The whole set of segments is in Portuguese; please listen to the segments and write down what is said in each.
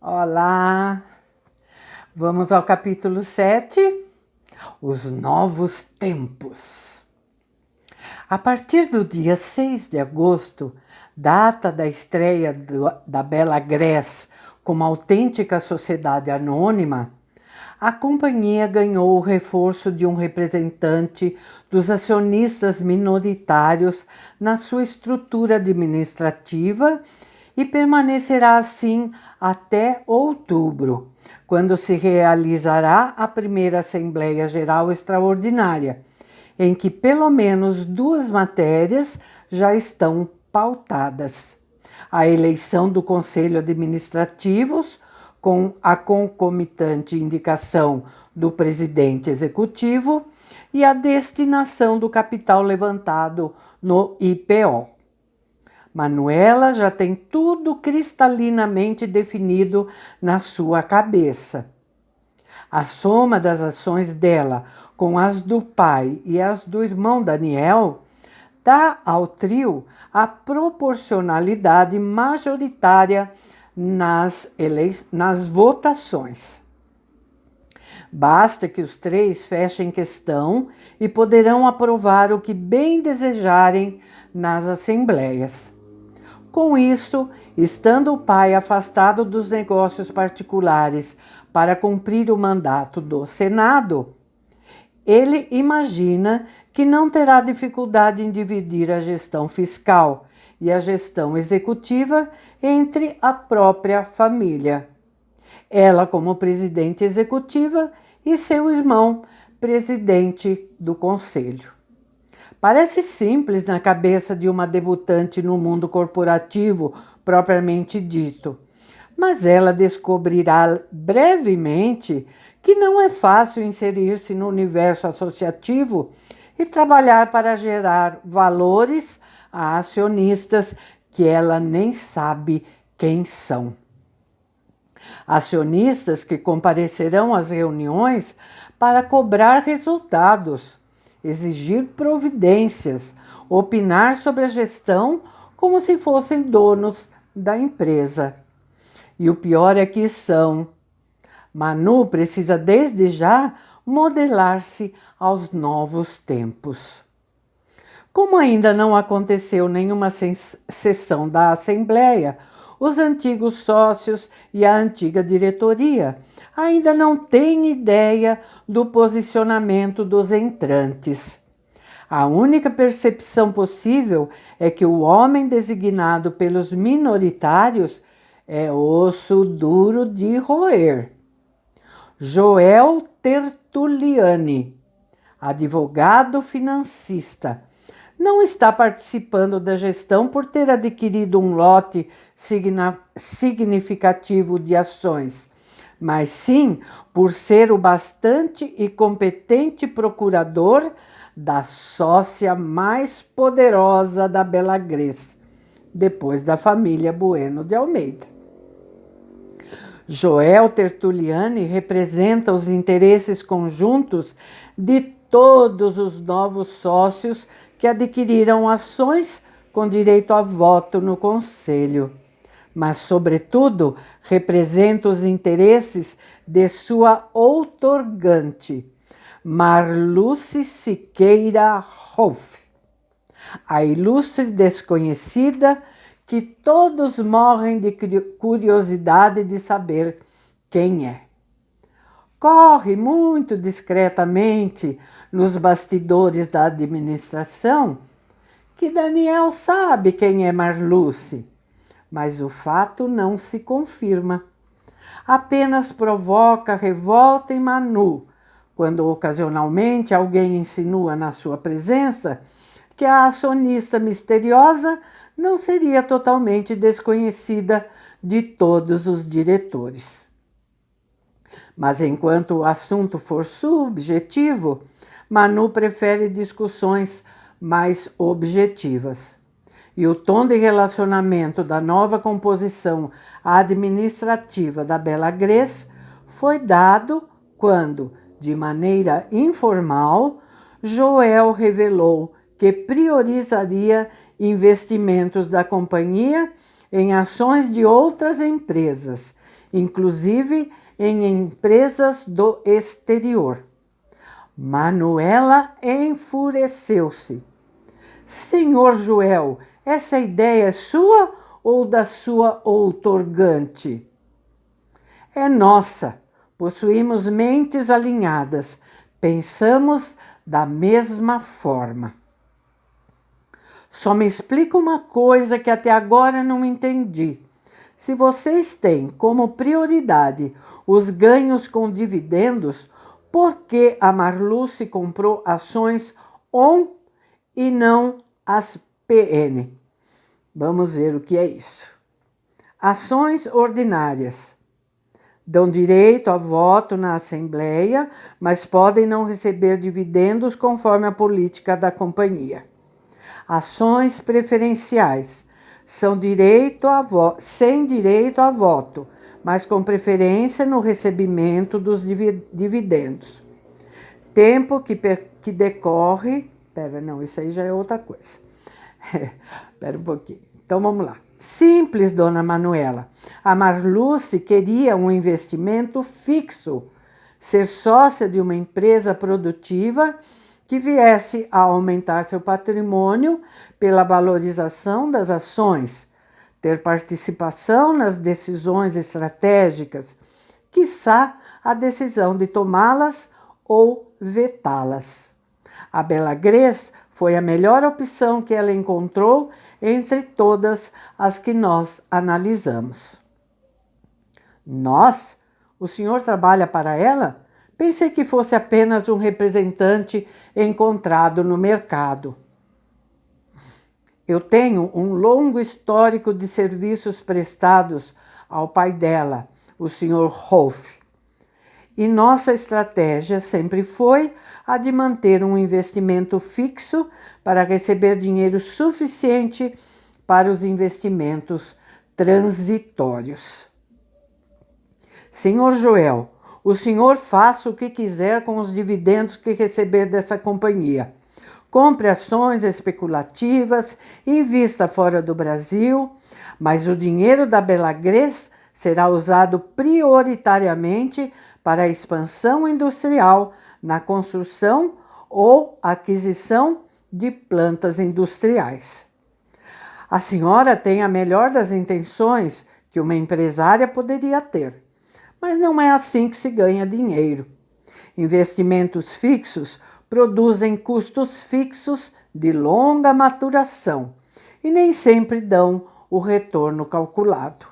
Olá, vamos ao capítulo 7, os novos tempos. A partir do dia 6 de agosto, data da estreia da Bela Grés como autêntica sociedade anônima, a companhia ganhou o reforço de um representante dos acionistas minoritários na sua estrutura administrativa e permanecerá assim até outubro, quando se realizará a primeira Assembleia Geral Extraordinária, em que pelo menos 2 matérias já estão pautadas: a eleição do Conselho Administrativo, com a concomitante indicação do presidente executivo, e a destinação do capital levantado no IPO. Manuela já tem tudo cristalinamente definido na sua cabeça. A soma das ações dela com as do pai e as do irmão Daniel dá ao trio a proporcionalidade majoritária nas votações. Basta que os 3 fechem questão e poderão aprovar o que bem desejarem nas assembleias. Com isso, estando o pai afastado dos negócios particulares para cumprir o mandato do Senado, ele imagina que não terá dificuldade em dividir a gestão fiscal e a gestão executiva entre a própria família. Ela como presidente executiva e seu irmão presidente do conselho. Parece simples na cabeça de uma debutante no mundo corporativo propriamente dito, mas ela descobrirá brevemente que não é fácil inserir-se no universo associativo e trabalhar para gerar valores a acionistas que ela nem sabe quem são. Acionistas que comparecerão às reuniões para cobrar resultados, exigir providências, opinar sobre a gestão como se fossem donos da empresa. E o pior é que são. Manu precisa desde já modelar-se aos novos tempos. Como ainda não aconteceu nenhuma sessão da Assembleia, os antigos sócios e a antiga diretoria ainda não têm ideia do posicionamento dos entrantes. A única percepção possível é que o homem designado pelos minoritários é osso duro de roer. Joel Tertuliani, advogado financista, não está participando da gestão por ter adquirido um lote significativo de ações, mas sim por ser o bastante e competente procurador da sócia mais poderosa da Bela Grés, depois da família Bueno de Almeida. Joel Tertuliani representa os interesses conjuntos de todos os novos sócios que adquiriram ações com direito a voto no Conselho, mas, sobretudo, representa os interesses de sua outorgante, Marluce Siqueira Rolf, a ilustre desconhecida que todos morrem de curiosidade de saber quem é. Corre muito discretamente nos bastidores da administração que Daniel sabe quem é Marluce, mas o fato não se confirma. Apenas provoca revolta em Manu, quando ocasionalmente alguém insinua na sua presença que a acionista misteriosa não seria totalmente desconhecida de todos os diretores. Mas enquanto o assunto for subjetivo, Manu prefere discussões mais objetivas. E o tom de relacionamento da nova composição administrativa da Bela Grés foi dado quando, de maneira informal, Joel revelou que priorizaria investimentos da companhia em ações de outras empresas inclusive em empresas do exterior. Manuela enfureceu-se. Senhor Joel, essa ideia é sua ou da sua outorgante? É nossa. Possuímos mentes alinhadas. Pensamos da mesma forma. Só me explica uma coisa que até agora não entendi. Se vocês têm como prioridade os ganhos com dividendos, por que a Marluce comprou ações ON e não as PN? Vamos ver o que é isso. Ações ordinárias dão direito a voto na Assembleia, mas podem não receber dividendos conforme a política da companhia. Ações preferenciais são sem direito a voto, mas com preferência no recebimento dos dividendos. Tempo que decorre... não, isso aí já é outra coisa. Espera um pouquinho. Então, vamos lá. Simples, dona Manuela. A Marluce queria um investimento fixo, ser sócia de uma empresa produtiva que viesse a aumentar seu patrimônio pela valorização das ações, ter participação nas decisões estratégicas, quiçá a decisão de tomá-las ou vetá-las. A Bela Grés foi a melhor opção que ela encontrou entre todas as que nós analisamos. Nós? O senhor trabalha para ela? Pensei que fosse apenas um representante encontrado no mercado. Eu tenho um longo histórico de serviços prestados ao pai dela, o Sr. Rolf. E nossa estratégia sempre foi a de manter um investimento fixo para receber dinheiro suficiente para os investimentos transitórios. Senhor Joel, o senhor faça o que quiser com os dividendos que receber dessa companhia. Compre ações especulativas, invista fora do Brasil, mas o dinheiro da Bela Grés será usado prioritariamente para a expansão industrial na construção ou aquisição de plantas industriais. A senhora tem a melhor das intenções que uma empresária poderia ter, mas não é assim que se ganha dinheiro. Investimentos fixos produzem custos fixos de longa maturação e nem sempre dão o retorno calculado.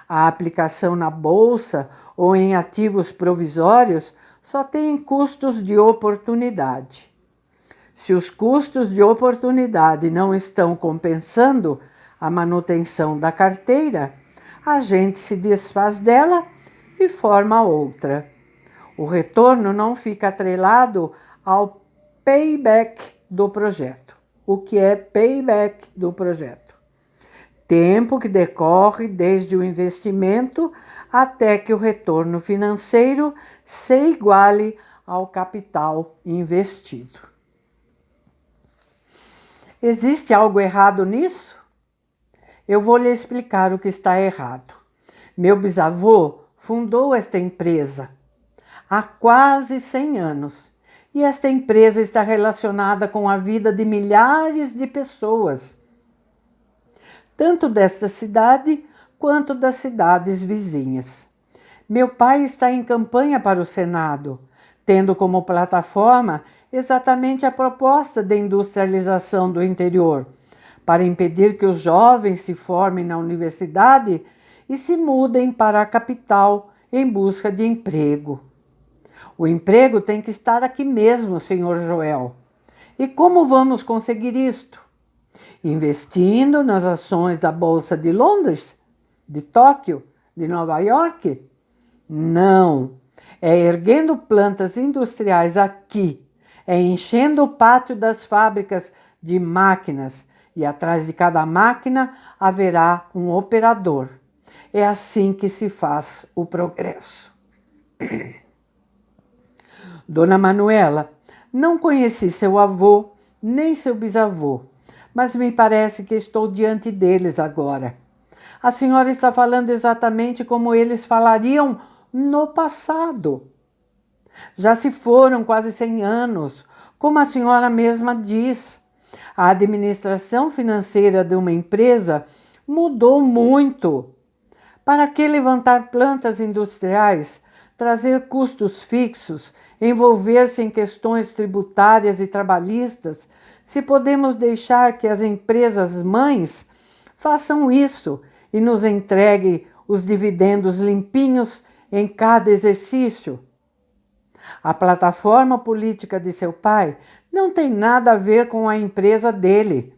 A aplicação na bolsa ou em ativos provisórios só tem custos de oportunidade. Se os custos de oportunidade não estão compensando a manutenção da carteira, a gente se desfaz dela e forma outra. O retorno não fica atrelado ao payback do projeto. O que é payback do projeto? Tempo que decorre desde o investimento até que o retorno financeiro se iguale ao capital investido. Existe algo errado nisso? Eu vou lhe explicar o que está errado. Meu bisavô fundou esta empresa há quase 100 anos e esta empresa está relacionada com a vida de milhares de pessoas, tanto desta cidade quanto das cidades vizinhas. Meu pai está em campanha para o Senado, tendo como plataforma exatamente a proposta de industrialização do interior, para impedir que os jovens se formem na universidade e se mudem para a capital em busca de emprego. O emprego tem que estar aqui mesmo, senhor Joel. E como vamos conseguir isto? Investindo nas ações da Bolsa de Londres, de Tóquio, de Nova York? Não, é erguendo plantas industriais aqui, é enchendo o pátio das fábricas de máquinas e atrás de cada máquina haverá um operador. É assim que se faz o progresso. Dona Manuela, não conheci seu avô nem seu bisavô, mas me parece que estou diante deles agora. A senhora está falando exatamente como eles falariam no passado. Já se foram quase 100 anos, como a senhora mesma diz. A administração financeira de uma empresa mudou muito. Para que levantar plantas industriais, trazer custos fixos, envolver-se em questões tributárias e trabalhistas, se podemos deixar que as empresas mães façam isso e nos entreguem os dividendos limpinhos em cada exercício? A plataforma política de seu pai não tem nada a ver com a empresa dele.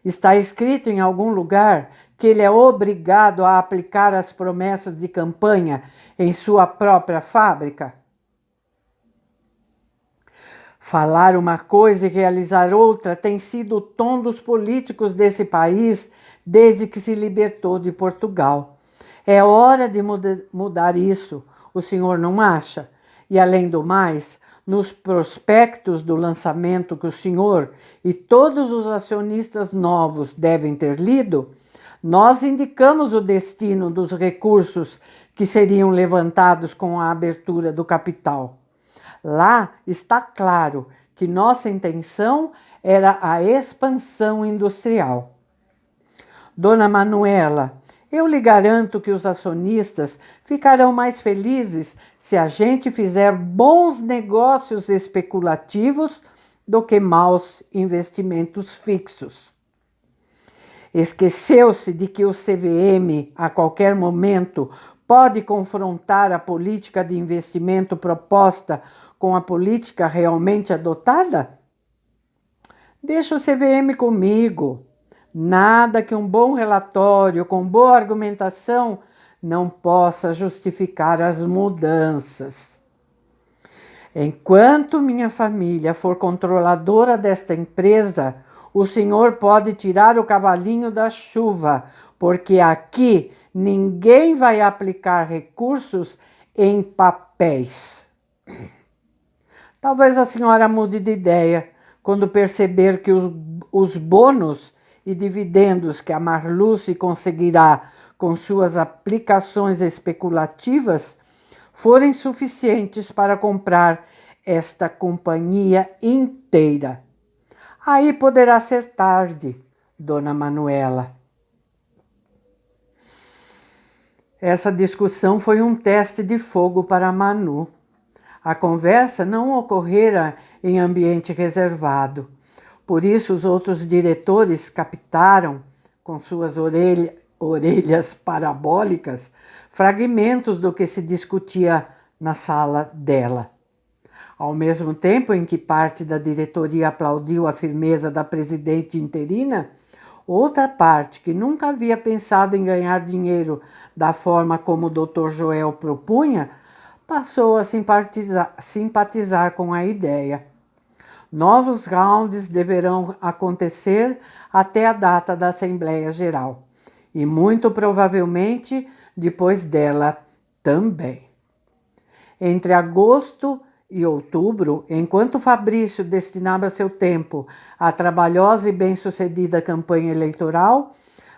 Está escrito em algum lugar que ele é obrigado a aplicar as promessas de campanha em sua própria fábrica? Falar uma coisa e realizar outra tem sido o tom dos políticos desse país desde que se libertou de Portugal. É hora de mudar isso, o senhor não acha? E além do mais, nos prospectos do lançamento que o senhor e todos os acionistas novos devem ter lido, nós indicamos o destino dos recursos que seriam levantados com a abertura do capital. Lá está claro que nossa intenção era a expansão industrial. Dona Manuela, eu lhe garanto que os acionistas ficarão mais felizes se a gente fizer bons negócios especulativos do que maus investimentos fixos. Esqueceu-se de que o CVM, a qualquer momento, pode confrontar a política de investimento proposta com a política realmente adotada? Deixa o CVM comigo. Nada que um bom relatório com boa argumentação não possa justificar as mudanças. Enquanto minha família for controladora desta empresa, o senhor pode tirar o cavalinho da chuva, porque aqui ninguém vai aplicar recursos em papéis. Talvez a senhora mude de ideia quando perceber que os bônus e dividendos que a Marluce conseguirá com suas aplicações especulativas forem suficientes para comprar esta companhia inteira. Aí poderá ser tarde, Dona Manuela. Essa discussão foi um teste de fogo para Manu. A conversa não ocorrera em ambiente reservado. Por isso, os outros diretores captaram, com suas orelhas parabólicas, fragmentos do que se discutia na sala dela. Ao mesmo tempo em que parte da diretoria aplaudiu a firmeza da presidente interina, outra parte, que nunca havia pensado em ganhar dinheiro da forma como o Dr. Joel propunha, passou a simpatizar com a ideia. Novos rounds deverão acontecer até a data da Assembleia Geral e muito provavelmente depois dela também. Entre agosto e outubro, enquanto Fabrício destinava seu tempo à trabalhosa e bem-sucedida campanha eleitoral,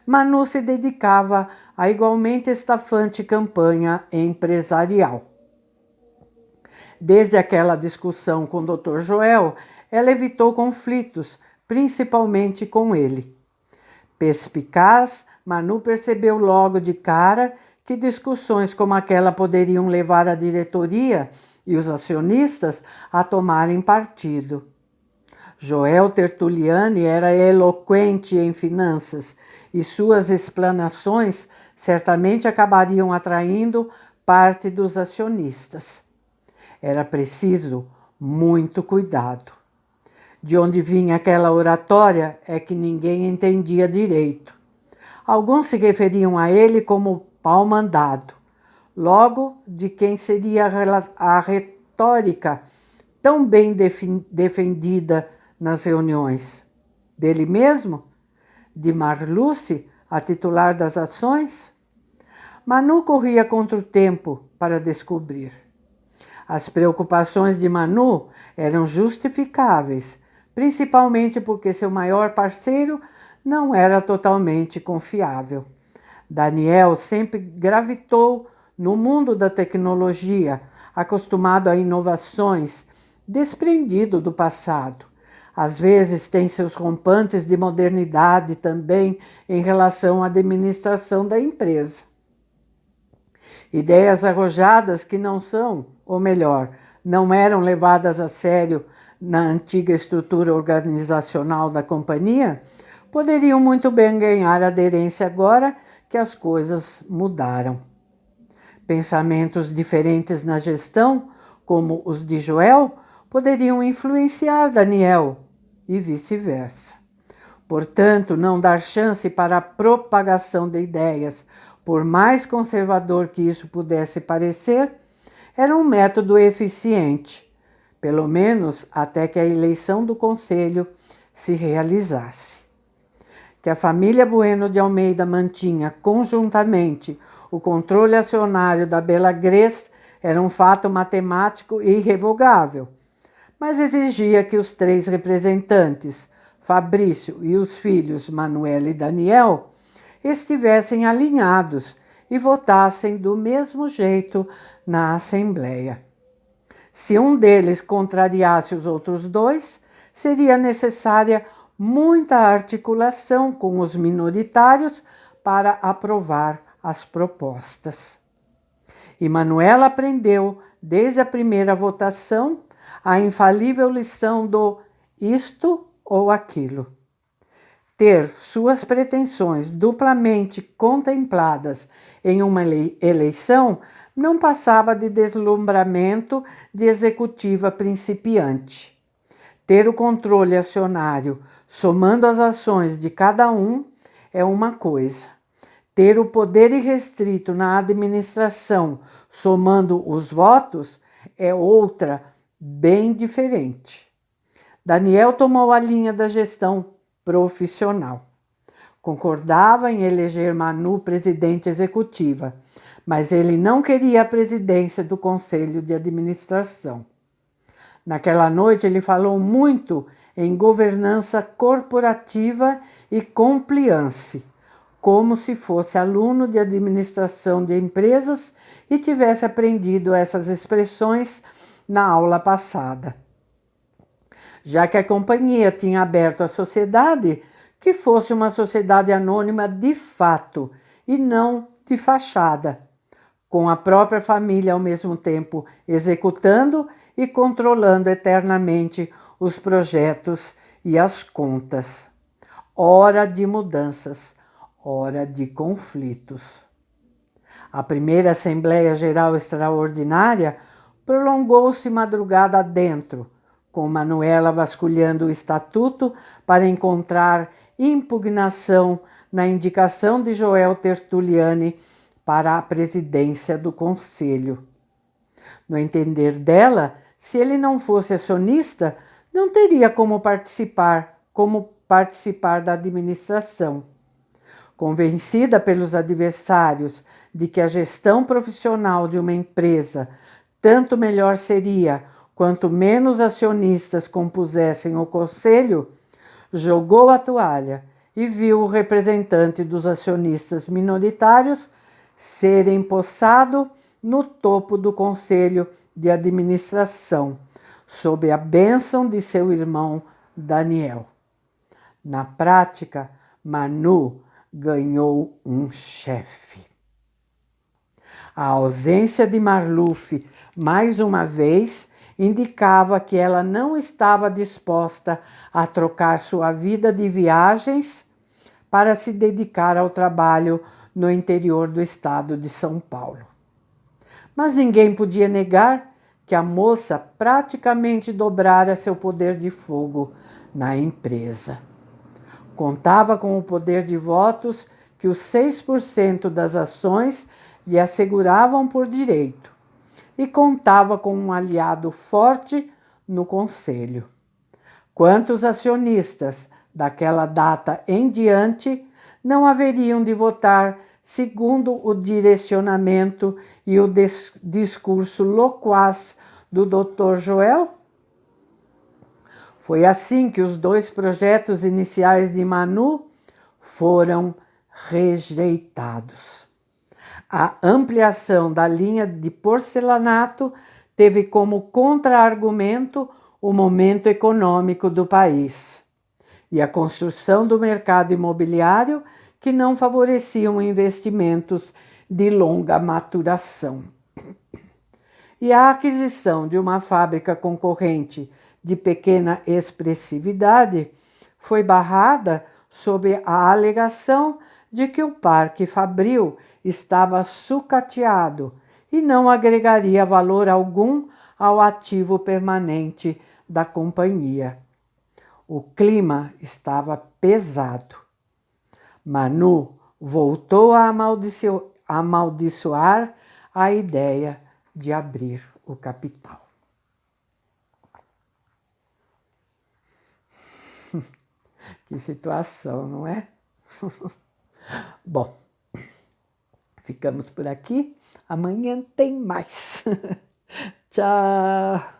Manu se dedicava à igualmente estafante campanha empresarial. Desde aquela discussão com o Dr. Joel, ela evitou conflitos, principalmente com ele. Perspicaz, Manu percebeu logo de cara que discussões como aquela poderiam levar a diretoria e os acionistas a tomarem partido. Joel Tertuliani era eloquente em finanças e suas explanações certamente acabariam atraindo parte dos acionistas. Era preciso muito cuidado. De onde vinha aquela oratória é que ninguém entendia direito. Alguns se referiam a ele como pau-mandado. Logo, de quem seria a retórica tão bem defendida nas reuniões? Dele mesmo? De Marluce, a titular das ações? Manu corria contra o tempo para descobrir. As preocupações de Manu eram justificáveis, principalmente porque seu maior parceiro não era totalmente confiável. Daniel sempre gravitou no mundo da tecnologia, acostumado a inovações, desprendido do passado. Às vezes tem seus rompantes de modernidade também em relação à administração da empresa. Ideias arrojadas que não são, ou melhor, não eram levadas a sério na antiga estrutura organizacional da companhia, poderiam muito bem ganhar aderência agora que as coisas mudaram. Pensamentos diferentes na gestão, como os de Joel, poderiam influenciar Daniel e vice-versa. Portanto, não dar chance para a propagação de ideias, por mais conservador que isso pudesse parecer, era um método eficiente, pelo menos até que a eleição do conselho se realizasse. Que a família Bueno de Almeida mantinha conjuntamente o controle acionário da Bela Grés era um fato matemático e irrevogável, mas exigia que os 3 representantes, Fabrício e os filhos Manuel e Daniel, estivessem alinhados e votassem do mesmo jeito na Assembleia. Se um deles contrariasse os outros 2, seria necessária muita articulação com os minoritários para aprovar as propostas. E Manuela aprendeu, desde a primeira votação, a infalível lição do isto ou aquilo. Ter suas pretensões duplamente contempladas em uma eleição não passava de deslumbramento de executiva principiante. Ter o controle acionário somando as ações de cada um é uma coisa. Ter o poder irrestrito na administração somando os votos é outra, bem diferente. Daniel tomou a linha da gestão profissional. Concordava em eleger Manu presidente executiva, mas ele não queria a presidência do conselho de administração. Naquela noite ele falou muito em governança corporativa e compliance, como se fosse aluno de administração de empresas e tivesse aprendido essas expressões na aula passada. Já que a companhia tinha aberto à sociedade, que fosse uma sociedade anônima de fato e não de fachada, com a própria família ao mesmo tempo executando e controlando eternamente os projetos e as contas. Hora de mudanças, hora de conflitos. A primeira Assembleia Geral Extraordinária prolongou-se madrugada adentro, com Manuela vasculhando o estatuto para encontrar impugnação na indicação de Joel Tertuliani para a presidência do conselho. No entender dela, se ele não fosse acionista, não teria como participar da administração. Convencida pelos adversários de que a gestão profissional de uma empresa tanto melhor seria quanto menos acionistas compusessem o conselho, jogou a toalha e viu o representante dos acionistas minoritários ser empossado no topo do conselho de administração, sob a bênção de seu irmão Daniel. Na prática, Manu ganhou um chefe. A ausência de Marluf, mais uma vez, indicava que ela não estava disposta a trocar sua vida de viagens para se dedicar ao trabalho no interior do estado de São Paulo. Mas ninguém podia negar que a moça praticamente dobrara seu poder de fogo na empresa. Contava com o poder de votos que os 6% das ações lhe asseguravam por direito e contava com um aliado forte no conselho. Quantos acionistas daquela data em diante não haveriam de votar segundo o direcionamento e o discurso loquaz do Dr. Joel? Foi assim que os 2 projetos iniciais de Manu foram rejeitados. A ampliação da linha de porcelanato teve como contra-argumento o momento econômico do país e a construção do mercado imobiliário, que não favoreciam investimentos de longa maturação. E a aquisição de uma fábrica concorrente de pequena expressividade foi barrada sob a alegação de que o Parque Fabril estava sucateado e não agregaria valor algum ao ativo permanente da companhia. O clima estava pesado. Manu voltou a amaldiçoar a ideia de abrir o capital. Que situação, não é? Bom, ficamos por aqui. Amanhã tem mais. Tchau!